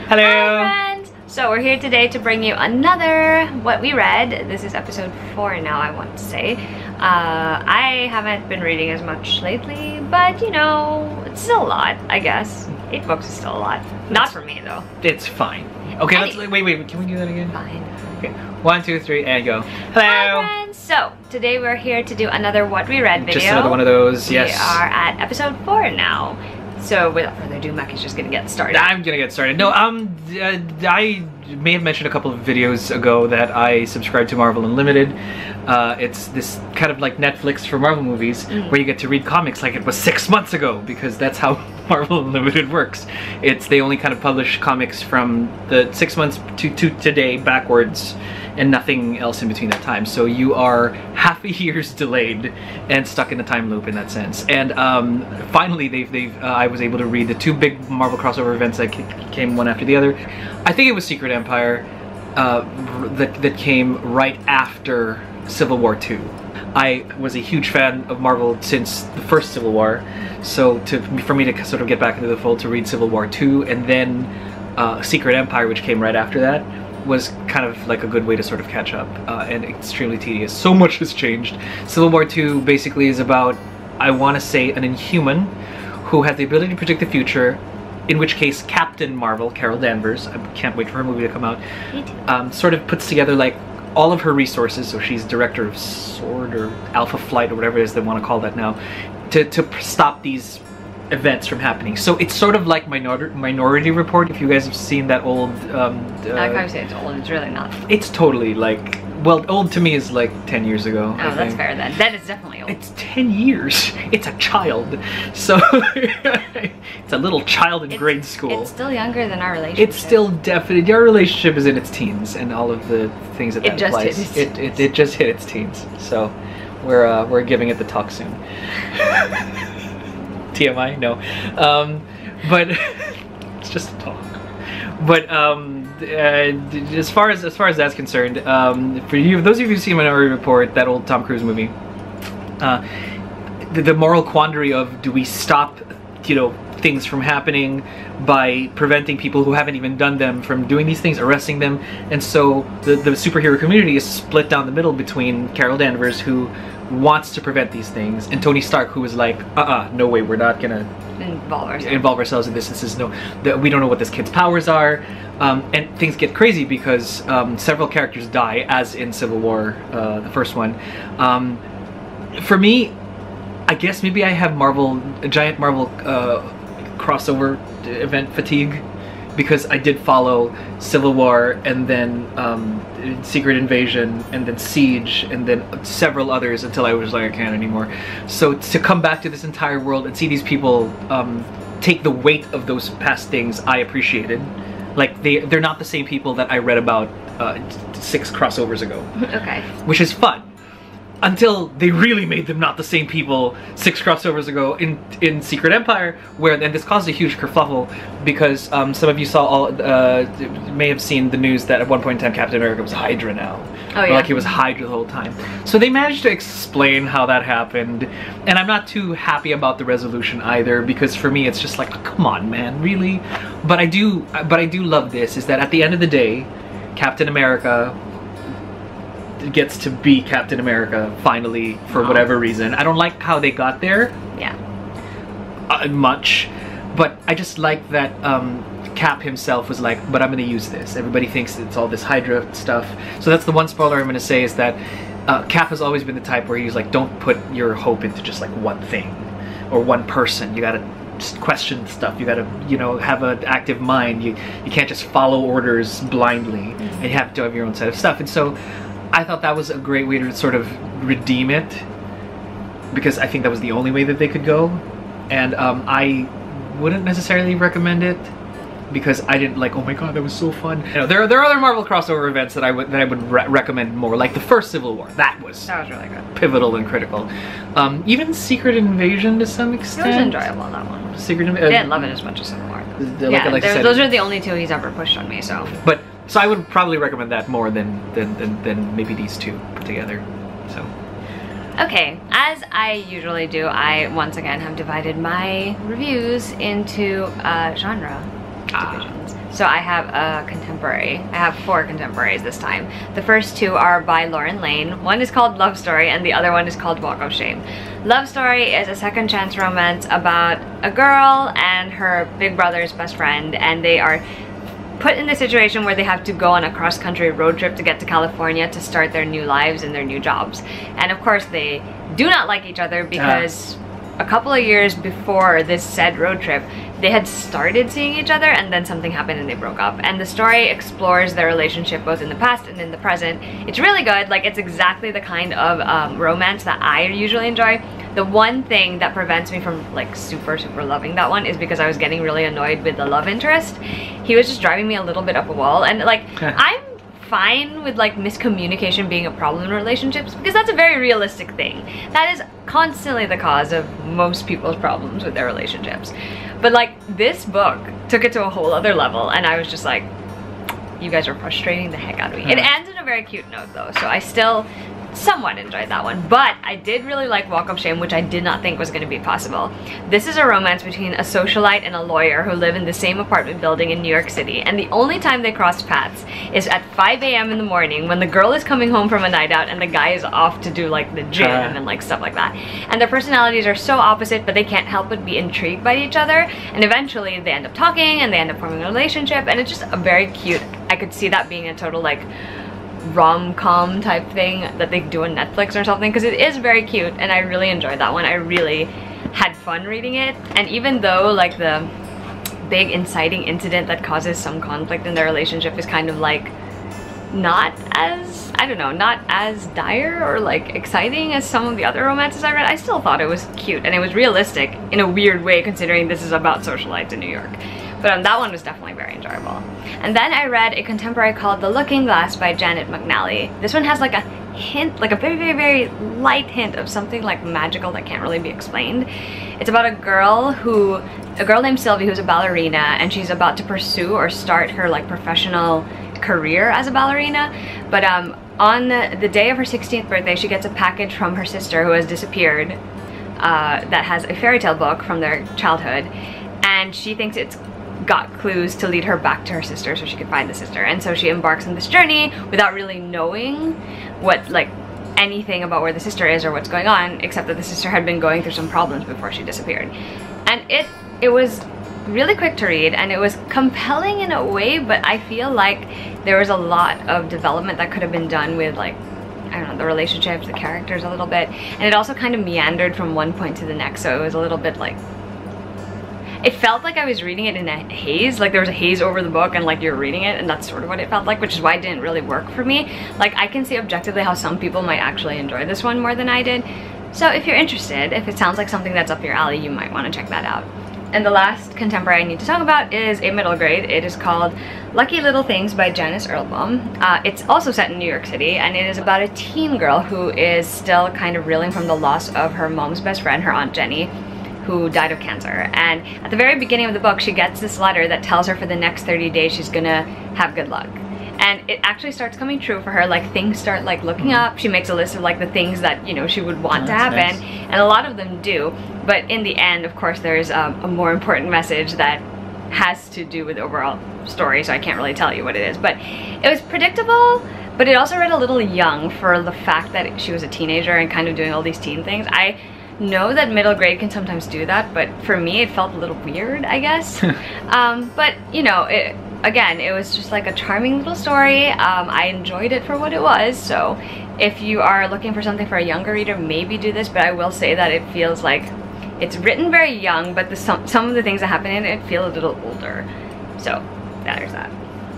Hello! Hi friends! So we're here today to bring you another What We Read. This is episode 4 now, I want to say. I haven't been reading as much lately, but you know, it's still a lot, I guess. 8 books is still a lot. Not for me though. It's fine. Okay, let's wait, can we do that again? Fine. Okay, 1, 2, 3, and go. Hello! Hi friends! So, today we're here to do another What We Read video. Just another one of those, yes. We are at episode 4 now. So without further ado, Mac is just gonna get started. I'm gonna get started. No, I may have mentioned a couple of videos ago that I subscribe to Marvel Unlimited. It's this kind of like Netflix for Marvel movies where you get to read comics like it was 6 months ago, because that's how Marvel Unlimited works. They only kind of publish comics from the 6 months to today backwards, and nothing else in between that time. So you are half a year's delayed and stuck in a time loop in that sense. And finally, I was able to read the 2 big Marvel crossover events that came one after the other. I think it was Secret Empire that came right after Civil War II. I was a huge fan of Marvel since the first Civil War, so for me to sort of get back into the fold to read Civil War II and then Secret Empire, which came right after that, was kind of like a good way to sort of catch up, and extremely tedious. So much has changed. Civil War II basically is about, I want to say, an Inhuman who has the ability to predict the future, in which case Captain Marvel, Carol Danvers, I can't wait for her movie to come out, sort of puts together like all of her resources, so she's director of SWORD or Alpha Flight or whatever it is they want to call that now, to stop these events from happening. So it's sort of like Minority Report, if you guys have seen that old I can't say it's old, it's really not. It's totally like, well, old to me is like 10 years ago. Oh, that's fair then. That is definitely old. It's 10 years. It's a child. So it's a little child in grade school. It's still younger than our relationship. It's still definitely, our relationship is in its teens and all of the things that applies. It just hit its teens. So we're giving it the talk soon. TMI? No. But it's just a talk. But as far as that's concerned, for you, those of you who've seen Minority Report, that old Tom Cruise movie, the moral quandary of, do we stop, you know, things from happening by preventing people who haven't even done them from doing these things, arresting them? And so the superhero community is split down the middle between Carol Danvers, who wants to prevent these things, and Tony Stark, who is like, no way, we're not gonna involve ourselves in this. This is we don't know what this kid's powers are, and things get crazy because several characters die, as in Civil War, the first one. For me, I guess maybe I have giant Marvel crossover event fatigue, because I did follow Civil War and then Secret Invasion and then Siege and then several others until I was like, I can't anymore. So to come back to this entire world and see these people take the weight of those past things, I appreciated. Like they're not the same people that I read about 6 crossovers ago. Okay. Which is fun. Until they really made them not the same people 6 crossovers ago in Secret Empire, and this caused a huge kerfuffle because some of you may have seen the news that at one point in time Captain America was Hydra now. Oh yeah. Or like he was Hydra the whole time. So they managed to explain how that happened, and I'm not too happy about the resolution either, because for me it's just like, oh, come on man, really? But I do love this, is that at the end of the day, Captain America gets to be Captain America finally, for whatever reason. I don't like how they got there. Yeah. Much, but I just like that Cap himself was like, but I'm gonna use this. Everybody thinks it's all this Hydra stuff. So that's the one spoiler I'm gonna say, is that Cap has always been the type where he's like, don't put your hope into just like one thing or one person. You gotta just question stuff. You gotta, you know, have an active mind. You can't just follow orders blindly, and you have to have your own set of stuff. And so I thought that was a great way to sort of redeem it, because I think that was the only way that they could go. And I wouldn't necessarily recommend it, because I didn't like, oh my god, that was so fun. You know, there are other Marvel crossover events that I would recommend more, like the first Civil War. That was really good, pivotal and critical. Even Secret Invasion to some extent. It was enjoyable, that one. I didn't love it as much as Civil War. Yeah, those are the only 2 he's ever pushed on me. So I would probably recommend that more than maybe these 2 put together. So. Okay, as I usually do, I once again have divided my reviews into genre divisions. So I have a contemporary. I have 4 contemporaries this time. The first 2 are by Lauren Lane. One is called Love Story and the other one is called Walk of Shame. Love Story is a second chance romance about a girl and her big brother's best friend, and they are put in the situation where they have to go on a cross-country road trip to get to California to start their new lives and their new jobs. And of course they do not like each other because a couple of years before this said road trip, they had started seeing each other and then something happened and they broke up. And the story explores their relationship both in the past and in the present. It's really good. Like, it's exactly the kind of romance that I usually enjoy. The one thing that prevents me from like super loving that one is because I was getting really annoyed with the love interest. He was just driving me a little bit up a wall, and like I'm fine with like miscommunication being a problem in relationships because that's a very realistic thing. That is constantly the cause of most people's problems with their relationships. But like, this book took it to a whole other level, and I was just like, you guys are frustrating the heck out of me. It ends in a very cute note though, so I still somewhat enjoyed that one. But I did really like Walk of Shame, which I did not think was going to be possible. This is a romance between a socialite and a lawyer who live in the same apartment building in New York City, and the only time they cross paths is at 5 a.m. in the morning when the girl is coming home from a night out and the guy is off to do like the gym and like stuff like that. And their personalities are so opposite, but they can't help but be intrigued by each other, and eventually they end up talking and they end up forming a relationship, and it's just a very cute, I could see that being a total like rom-com type thing that they do on Netflix or something, because it is very cute and I really enjoyed that one. I really had fun reading it, and even though like the big inciting incident that causes some conflict in their relationship is kind of like not as, I don't know, not as dire or like exciting as some of the other romances I read, I still thought it was cute and it was realistic in a weird way considering this is about socialites in New York. But that one was definitely very enjoyable. And then I read a contemporary called The Looking Glass by Janet McNally. This one has like a hint, like a very light hint of something like magical that can't really be explained. It's about a girl named Sylvie who's a ballerina, and she's about to pursue or start her like professional career as a ballerina. But on the day of her 16th birthday, she gets a package from her sister who has disappeared that has a fairy tale book from their childhood, and she thinks it's got clues to lead her back to her sister so she could find the sister. And so she embarks on this journey without really knowing what like anything about where the sister is or what's going on, except that the sister had been going through some problems before she disappeared. And it was really quick to read and it was compelling in a way, but I feel like there was a lot of development that could have been done with like, I don't know, the relationships, the characters a little bit, and it also kind of meandered from one point to the next, so it was a little bit like, it felt like I was reading it in a haze, like there was a haze over the book and like you're reading it, and that's sort of what it felt like, which is why it didn't really work for me. Like, I can see objectively how some people might actually enjoy this one more than I did. So if you're interested, if it sounds like something that's up your alley, you might want to check that out. And the last contemporary I need to talk about is a middle grade. It is called Lucky Little Things by Janice Earlbaum. It's also set in New York City, and it is about a teen girl who is still kind of reeling from the loss of her mom's best friend, her Aunt Jenny, who died of cancer. And at the very beginning of the book, she gets this letter that tells her for the next 30 days she's gonna have good luck. And it actually starts coming true for her. Like, things start like looking up. She makes a list of like the things that, you know, she would want to happen, nice. And a lot of them do. But in the end, of course, there's a more important message that has to do with the overall story, so I can't really tell you what it is. But it was predictable, but it also read a little young for the fact that she was a teenager and kind of doing all these teen things. I know that middle grade can sometimes do that, but for me it felt a little weird, I guess. But you know, again, it was just like a charming little story. I enjoyed it for what it was, so if you are looking for something for a younger reader, maybe do this. But I will say that it feels like it's written very young, but some of the things that happen in it feel a little older. So there's that.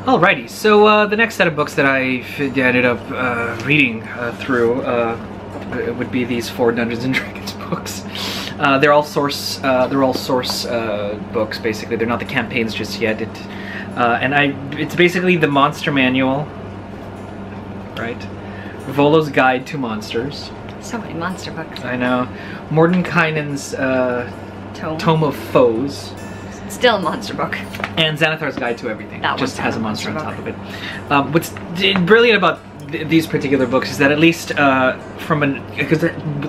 Alrighty, so the next set of books that I ended up reading through it would be these 4 Dungeons and Dragons books. They're all source books, basically. They're not the campaigns just yet. It's basically the Monster Manual, right? Volo's Guide to Monsters. So many monster books. I know. Mordenkainen's Tome of Foes. Still a monster book. And Xanathar's Guide to Everything. That just has a monster on book. top of it. What's brilliant about these particular books is that at least because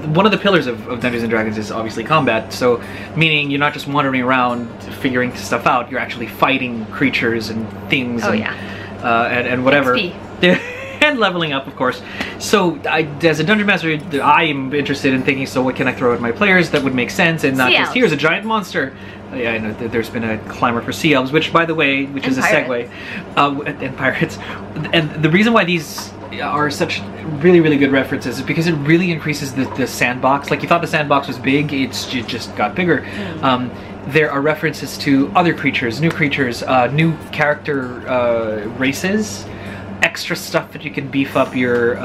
one of the pillars of Dungeons and Dragons is obviously combat. So meaning you're not just wandering around figuring stuff out. You're actually fighting creatures and things. Oh, and whatever. XP. And leveling up, of course. So as a dungeon master, I am interested in thinking, so what can I throw at my players that would make sense and not just here's a giant monster. Yeah, I know that there's been a clamor for sea elves, which by the way, is a segue, and pirates. And the reason why these are such really good references is because it really increases the sandbox. Like you thought the sandbox was big, it just got bigger. There are references to other creatures, new character races, extra stuff that you can beef up your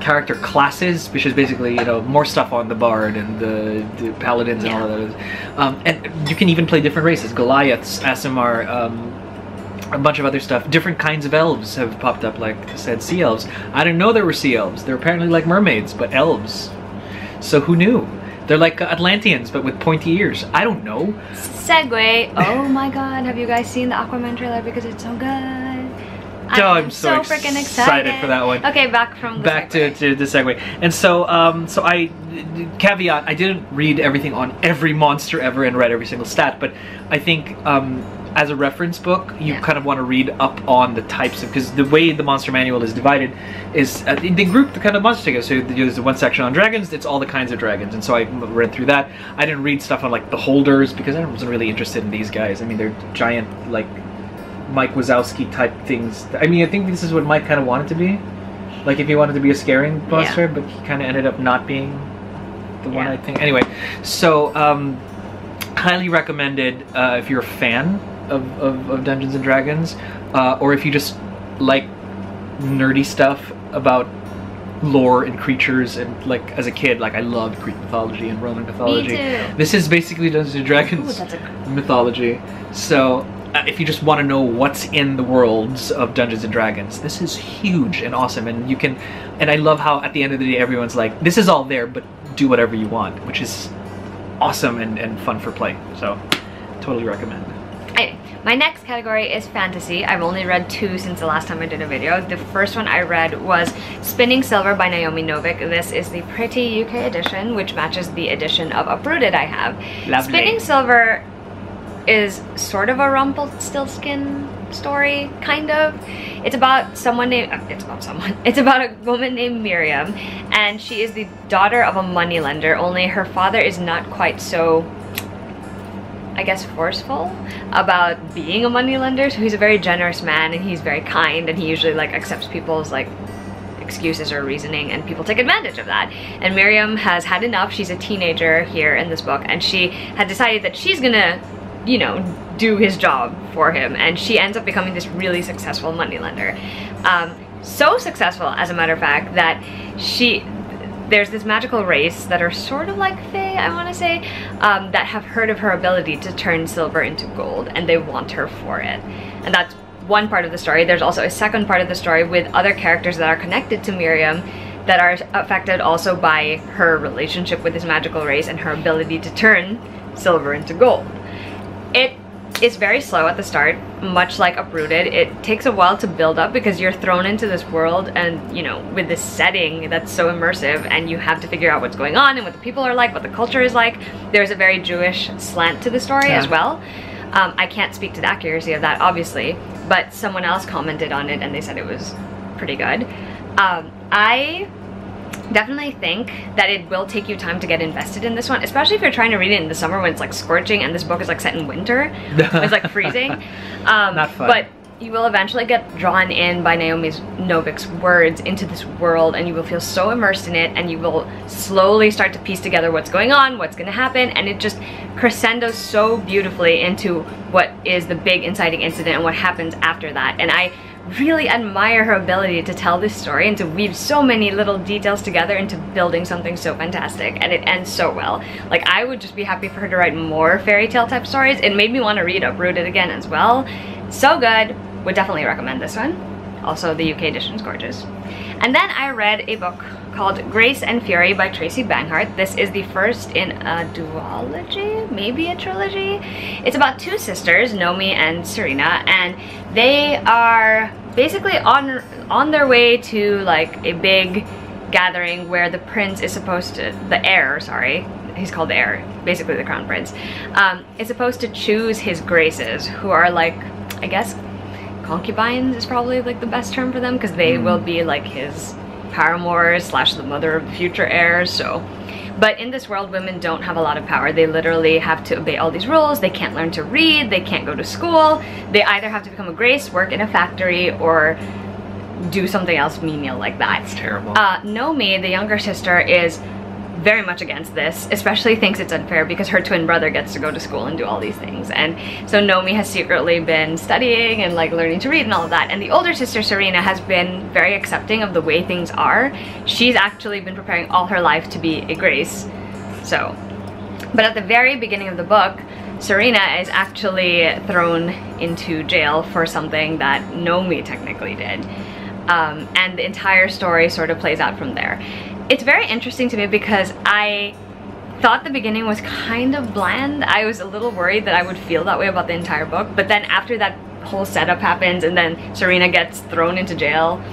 character classes, which is basically, you know, more stuff on the bard and the paladins and all of that. And you can even play different races, Goliaths, Aasimar, a bunch of other stuff. Different kinds of elves have popped up, like I said, sea elves. I didn't know there were sea elves. They're apparently like mermaids, but elves. So who knew? They're like Atlanteans, but with pointy ears. I don't know. Segue. Oh my god, have you guys seen the Aquaman trailer? Because it's so good. I'm so freaking excited for that one. Okay, back to the segue. And so, caveat: I didn't read everything on every monster ever and read every single stat, but I think as a reference book, you kind of want to read up on the types of, because the way the monster manual is divided is they group the kind of monsters together. So there's the one section on dragons. It's all the kinds of dragons, and so I read through that. I didn't read stuff on like the holders because I wasn't really interested in these guys. I mean, they're giant like Mike Wazowski type things. I mean, I think this is what Mike kind of wanted to be. Like if he wanted to be a scaring monster, but he kind of ended up not being the one, I think. Anyway, so highly recommended if you're a fan of Dungeons and Dragons, or if you just like nerdy stuff about lore and creatures, and like as a kid, like I loved Greek mythology and Roman mythology. Me too. This is basically Dungeons and Dragons mythology. So if you just want to know what's in the worlds of Dungeons and Dragons, this is huge and awesome. And you can, and I love how at the end of the day everyone's like, this is all there, but do whatever you want, which is awesome and fun for play. So totally recommend. My next category is fantasy. I've only read 2 since the last time I did a video. The first one I read was Spinning Silver by Naomi Novik. This is the pretty UK edition, which matches the edition of Uprooted I have. Lovely. Spinning Silver is sort of a Rumpelstiltskin story, kind of. It's about someone named, it's about a woman named Miriam, and she is the daughter of a moneylender, only her father is not quite so, I guess, forceful about being a moneylender. So he's a very generous man, and he's very kind, and he usually like accepts people's like excuses or reasoning, and people take advantage of that. And Miriam has had enough. She's a teenager here in this book, and she had decided that she's gonna, you know, do his job for him, and she ends up becoming this really successful moneylender. So successful, as a matter of fact, that there's this magical race that are sort of like Fae, I want to say, that have heard of her ability to turn silver into gold, and they want her for it. And that's one part of the story. There's also a second part of the story with other characters that are connected to Miriam that are affected also by her relationship with this magical race and her ability to turn silver into gold. It is very slow at the start, much like Uprooted. It takes a while to build up because you're thrown into this world and, you know, with this setting that's so immersive, and you have to figure out what's going on and what the people are like, what the culture is like. There's a very Jewish slant to the story as well. I can't speak to the accuracy of that, obviously, but someone else commented on it and they said it was pretty good. I definitely think that it will take you time to get invested in this one, especially if you're trying to read it in the summer when it's like scorching, and this book is like set in winter. It's like freezing. Not fun. But you will eventually get drawn in by Naomi Novik's words into this world, and you will feel so immersed in it, and you will slowly start to piece together what's going on, what's going to happen, and it just crescendos so beautifully into what is the big inciting incident and what happens after that. And I really admire her ability to tell this story and to weave so many little details together into building something so fantastic, and it ends so well. Like, I would just be happy for her to write more fairy tale type stories. It made me want to read Uprooted again as well. So good. Would definitely recommend this one. Also, the UK edition is gorgeous. And then I read a book called Grace and Fury by Tracy Banghart. This is the first in a duology, maybe a trilogy. It's about 2 sisters, Nomi and Serena, and they are basically on their way to like a big gathering where the prince is supposed to, the heir, sorry, he's called the heir, basically the crown prince, is supposed to choose his graces, who are like, I guess concubines is probably like the best term for them, because they will be like his paramours slash the mother of the future heirs. So, but in this world, women don't have a lot of power. They literally have to obey all these rules. They can't learn to read, they can't go to school. They either have to become a grace, work in a factory, or do something else menial like that. It's terrible. Nomi, the younger sister, is very much against this, especially thinks it's unfair because her twin brother gets to go to school and do all these things. And so Nomi has secretly been studying and like learning to read and all of that. And the older sister, Serena, has been very accepting of the way things are. She's actually been preparing all her life to be a grace. So, but at the very beginning of the book, Serena is actually thrown into jail for something that Nomi technically did. And the entire story sort of plays out from there. It's very interesting to me because I thought the beginning was kind of bland. I was a little worried that I would feel that way about the entire book, but then after that whole setup happens and then Serena gets thrown into jail,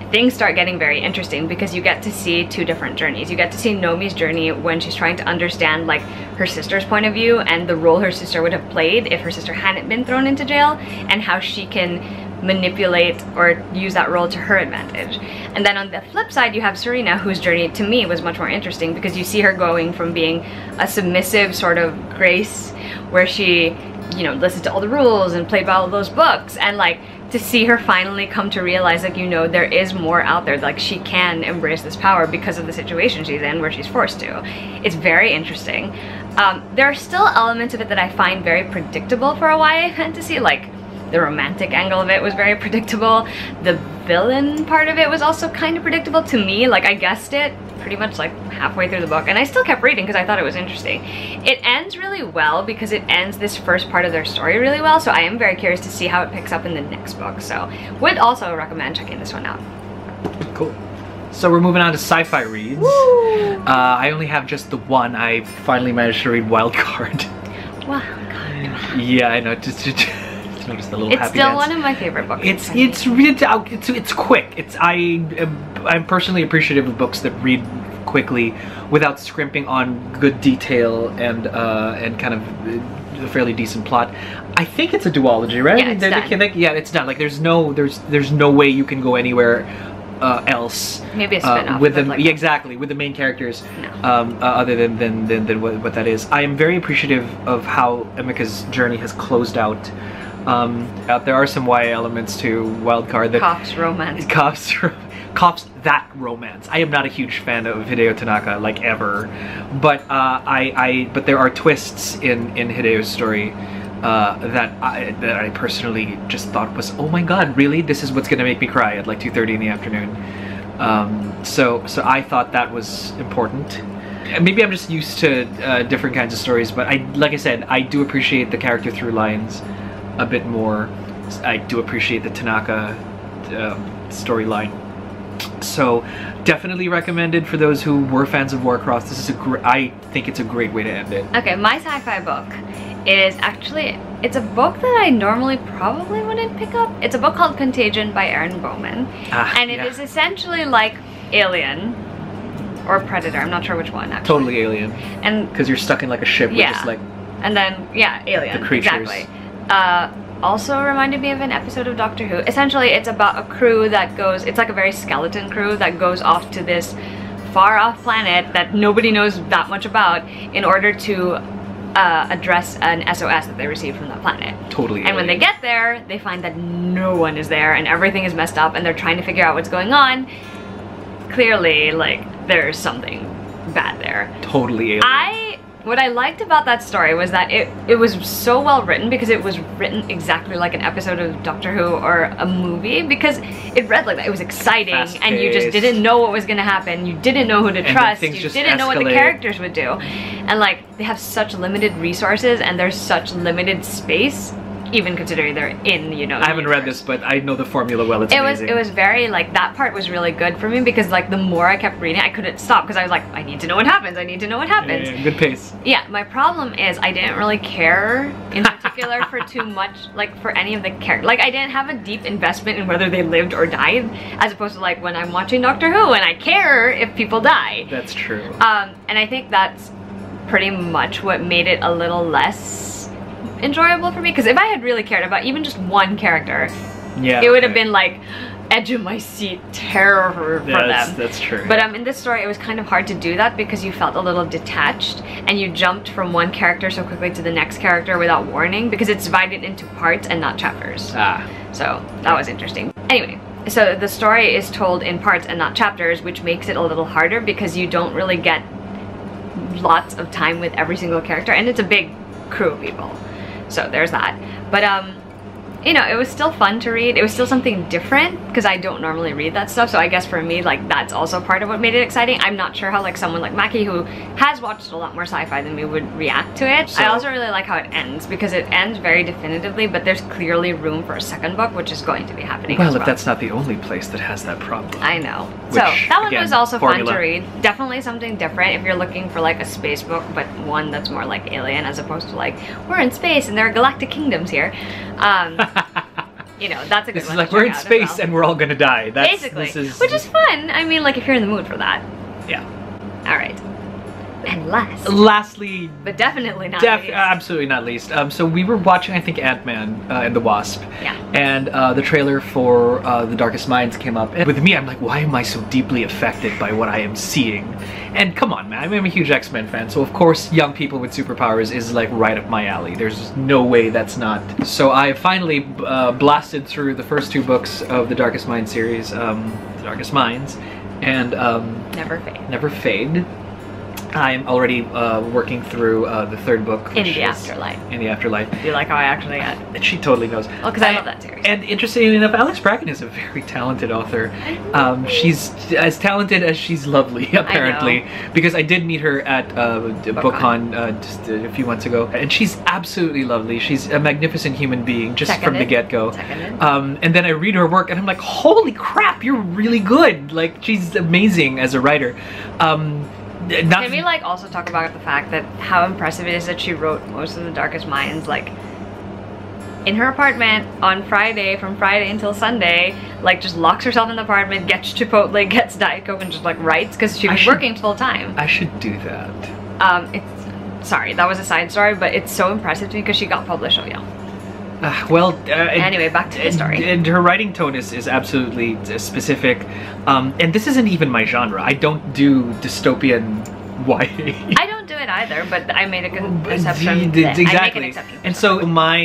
things start getting very interesting because you get to see two different journeys. You get to see Nomi's journey when she's trying to understand like her sister's point of view and the role her sister would have played if her sister hadn't been thrown into jail, and how she can manipulate or use that role to her advantage. And then on the flip side, you have Serena, whose journey to me was much more interesting because you see her going from being a submissive sort of grace where she, you know, listened to all the rules and played by all those books, and like to see her finally come to realize, like, you know, there is more out there, like she can embrace this power because of the situation she's in where she's forced to. It's very interesting. There are still elements of it that I find very predictable for a YA fantasy, like the romantic angle of it was very predictable. The villain part of it was also kind of predictable to me. Like I guessed it pretty much like halfway through the book, and I still kept reading because I thought it was interesting. It ends really well because it ends this first part of their story really well, so I am very curious to see how it picks up in the next book. So would also recommend checking this one out. Cool. So we're moving on to sci-fi reads. I only have just the one. I finally managed to read Wildcard. Wildcard. Yeah, I know. Just noticed the little it's happy still dance. One of my favorite books. It's quick. I'm personally appreciative of books that read quickly without scrimping on good detail and kind of a fairly decent plot. I think it's a duology, right? Yeah, it's done. Yeah, it's done. Like there's no way you can go anywhere else. Maybe a spin-off with them, like yeah, exactly, with the main characters. No. Other than what that is. I am very appreciative of how Emika's journey has closed out. There are some YA elements to Wildcard that Cops romance. Cops that romance. I am not a huge fan of Hideo Tanaka, like ever, but but there are twists in Hideo's story that I personally just thought was, oh my god, really? This is what's gonna make me cry at like 2:30 in the afternoon. So I thought that was important. Maybe I'm just used to different kinds of stories, but like I said, I do appreciate the character through lines a bit more. I do appreciate the Tanaka storyline. So definitely recommended for those who were fans of Warcross. This is I think it's a great way to end it. Okay, my sci-fi book is actually, it's a book that I normally probably wouldn't pick up. It's a book called Contagion by Aaron Bowman. And it is essentially like Alien or Predator. I'm not sure which one actually. Totally Alien. And because you're stuck in like a ship with just like, and then yeah, Alien. The creatures. Exactly. Also reminded me of an episode of Doctor Who. Essentially, it's about a crew that goes, it's like a very skeleton crew that goes off to this far off planet that nobody knows that much about in order to address an SOS that they received from that planet. Totally. And when they get there, they find that no one is there and everything is messed up and they're trying to figure out what's going on. Clearly, like, there's something bad there. Totally Alien. What I liked about that story was that it was so well written because it was written exactly like an episode of Doctor Who or a movie, because it read like that. It was exciting and you just didn't know what was going to happen. You didn't know who to trust. You didn't know what the characters would do. And like, they have such limited resources and there's such limited space, even considering they're in, you know, I haven't read this, but I know the formula well. It's amazing. It was very, like, that part was really good for me because, like, the more I kept reading, I couldn't stop because I was like, I need to know what happens. I need to know what happens. Yeah, good pace. Yeah, my problem is I didn't really care in particular popular for too much, like for any of the characters. Like I didn't have a deep investment in whether they lived or died, as opposed to like when I'm watching Doctor Who and I care if people die. That's true. And I think that's pretty much what made it a little less enjoyable for me, because if I had really cared about even just one character, yeah, it would have been like edge of my seat terror for them. That's true. But in this story, it was kind of hard to do that because you felt a little detached and you jumped from one character so quickly to the next character without warning, because it's divided into parts and not chapters. So that was interesting. Anyway, so the story is told in parts and not chapters, which makes it a little harder because you don't really get lots of time with every single character, and it's a big crew of people. So there's that. But you know, it was still fun to read. It was still something different because I don't normally read that stuff. So I guess for me, like, that's also part of what made it exciting. I'm not sure how like someone like Mackie, who has watched a lot more sci-fi than me, would react to it. So, I also really like how it ends, because it ends very definitively, but there's clearly room for a second book, which is going to be happening as well. If that's not the only place that has that problem. I know. So that one was also fun to read. Definitely something different if you're looking for like a space book, but one that's more like Alien as opposed to like, we're in space and there are galactic kingdoms here. You know, that's a good one. Like, we're in space and we're all gonna die. Basically, which is fun. I mean, like, if you're in the mood for that. Yeah. All right. And lastly, but definitely not least. Absolutely not least. So we were watching, I think, Ant-Man and the Wasp. Yeah. And the trailer for The Darkest Minds came up. And with me, I'm like, why am I so deeply affected by what I am seeing? And come on, man, I'm a huge X-Men fan, so of course young people with superpowers is like right up my alley. There's no way that's not. So I finally blasted through the first 2 books of the Darkest Minds series, The Darkest Minds, and Never Fade. I'm already working through the 3rd book. In the Afterlife. In the Afterlife. Do you like how I actually got? She totally knows. Well, because I love that series. And interestingly enough, Alex Bracken is a very talented author. She's as talented as she's lovely, apparently. Because I did meet her at BookCon just a few months ago. And she's absolutely lovely. She's a magnificent human being, just from the get-go. And then I read her work and I'm like, holy crap, you're really good. Like, she's amazing as a writer. Can we like also talk about the fact that how impressive it is that she wrote most of the Darkest Minds like in her apartment on Friday, from Friday until Sunday, like just locks herself in the apartment, gets Chipotle, gets Diet Coke, and just like writes, because she was working full time. I should do that. Sorry, that was a side story, but it's so impressive to me because she got published. Oh yeah. Anyway, back to the story. And her writing tone is absolutely specific, and this isn't even my genre. I don't do dystopian YA. I don't do it either, but I made a good exception. Exactly. And so my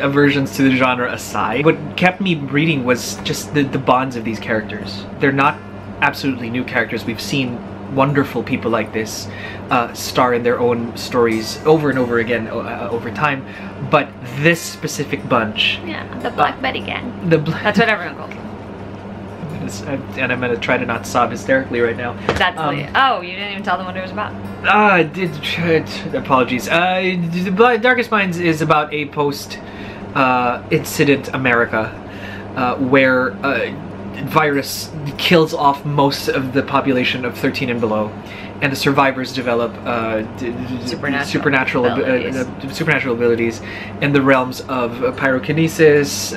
aversions to the genre aside, what kept me reading was just the bonds of these characters. They're not absolutely new characters. We've seen wonderful people like this star in their own stories over and over again over time, but this specific bunch, the Black Betty gang, that's what everyone calls them. And I'm gonna try to not sob hysterically right now. That's oh, you didn't even tell them what it was about. Apologies. The Darkest Minds is about a post incident America where virus kills off most of the population of 13 and below, and the survivors develop supernatural abilities in the realms of pyrokinesis,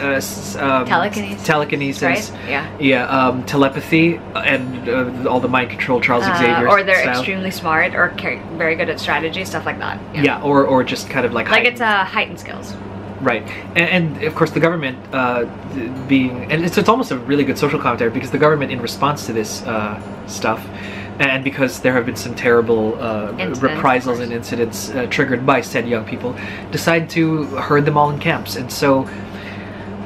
telekinesis, right? Telepathy, and all the mind control Charles Xavier or they're style. Extremely smart or very good at strategy, stuff like that. Or just kind of like it's heightened skills. Right, and of course the government and it's almost a really good social commentary, because the government, in response to this stuff, and because there have been some terrible reprisals and incidents triggered by said young people, decide to herd them all in camps. And so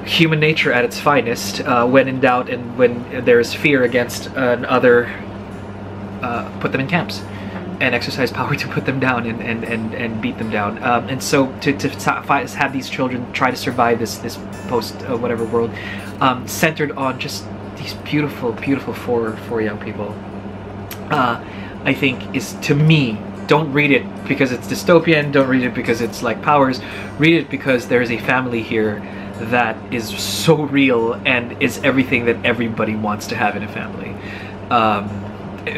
human nature at its finest, when in doubt and when there is fear against another, put them in camps and exercise power to put them down and beat them down. And so to have these children try to survive this post whatever world, centered on just these beautiful four young people, I think is, to me, don't read it because it's dystopian, don't read it because it's like Powers, read it because there is a family here that is so real and is everything that everybody wants to have in a family.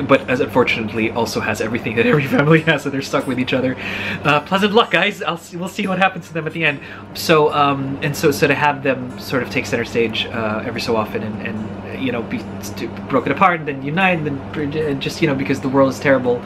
but as unfortunately also has everything that every family has, so they're stuck with each other. Pleasant luck, guys. We'll see what happens to them at the end. So so to have them sort of take center stage every so often and you know, be broken apart and then unite and then just, you know, because the world is terrible,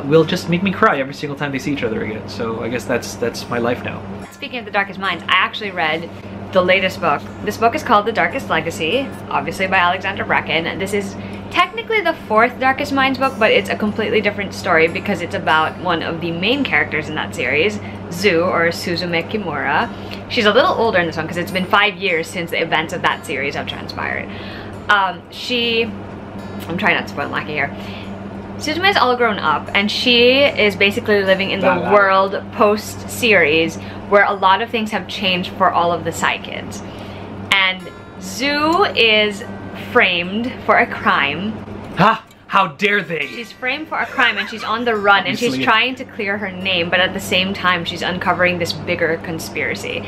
will just make me cry every single time they see each other again. So I guess that's my life now. Speaking of the Darkest Minds, I actually read the latest book. This book is called The Darkest Legacy, obviously by Alexandra Bracken. This is technically the 4th Darkest Minds book, but it's a completely different story because it's about one of the main characters in that series, Zu, or Suzume Kimura. She's a little older in this one because it's been 5 years since the events of that series have transpired. I'm trying not to spoil Maki here. Suzume is all grown up and she is basically living in the world post-series where a lot of things have changed for all of the Psy kids. And Zu is framed for a crime. Ha! How dare they! She's framed for a crime and she's on the run and she's trying to clear her name, but at the same time she's uncovering this bigger conspiracy.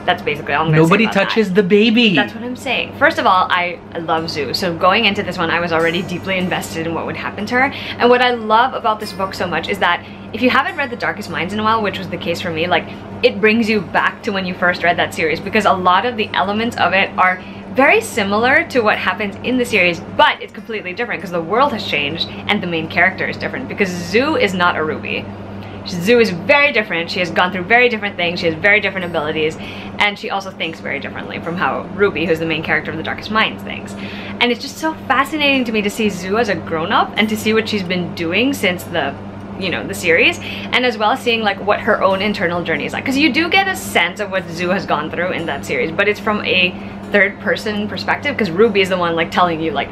That's basically all I'm gonna say Nobody about touches that. the baby! That's what I'm saying. First of all, I love Zu. So going into this one, I was already deeply invested in what would happen to her. And what I love about this book so much is that if you haven't read The Darkest Minds in a while, which was the case for me, like, it brings you back to when you first read that series because a lot of the elements of it are very similar to what happens in the series, but it's completely different because the world has changed and the main character is different because Zu is not a Ruby. Zu is very different. She has gone through very different things. She has very different abilities, and she also thinks very differently from how Ruby, who's the main character of The Darkest Minds, thinks. And it's just so fascinating to me to see Zu as a grown-up and to see what she's been doing since the, you know, the series, and as well as seeing like what her own internal journey is like. Because you do get a sense of what Zu has gone through in that series, but it's from a third-person perspective because Ruby is the one like telling you like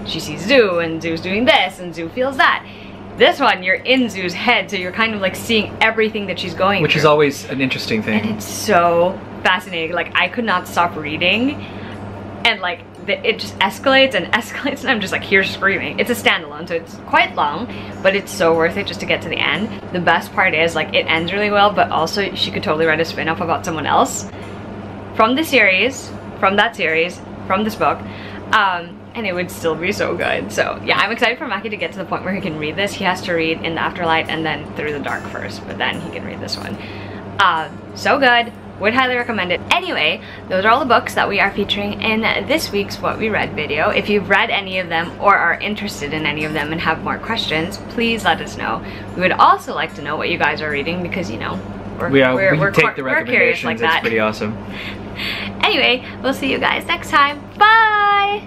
she sees Zu and Zu's doing this and Zu feels that. This one, you're in Zu's head, so you're kind of like seeing everything that she's going through. Which is always an interesting thing. And it's so fascinating. Like, I could not stop reading. And like, it just escalates and escalates, and I'm just like here screaming. It's a standalone, so it's quite long, but it's so worth it just to get to the end. The best part is, like, it ends really well, but also she could totally write a spin-off about someone else. From the series, from that series, from this book. And it would still be so good. So yeah, I'm excited for Maki to get to the point where he can read this. He has to read In the Afterlight and then Through the Dark first, but then he can read this one. So good. Would highly recommend it. Anyway, those are all the books that we are featuring in this week's What We Read video. If you've read any of them or are interested in any of them and have more questions, please let us know. We would also like to know what you guys are reading because, you know, we take the recommendations. Like that. It's pretty awesome. Anyway, we'll see you guys next time. Bye!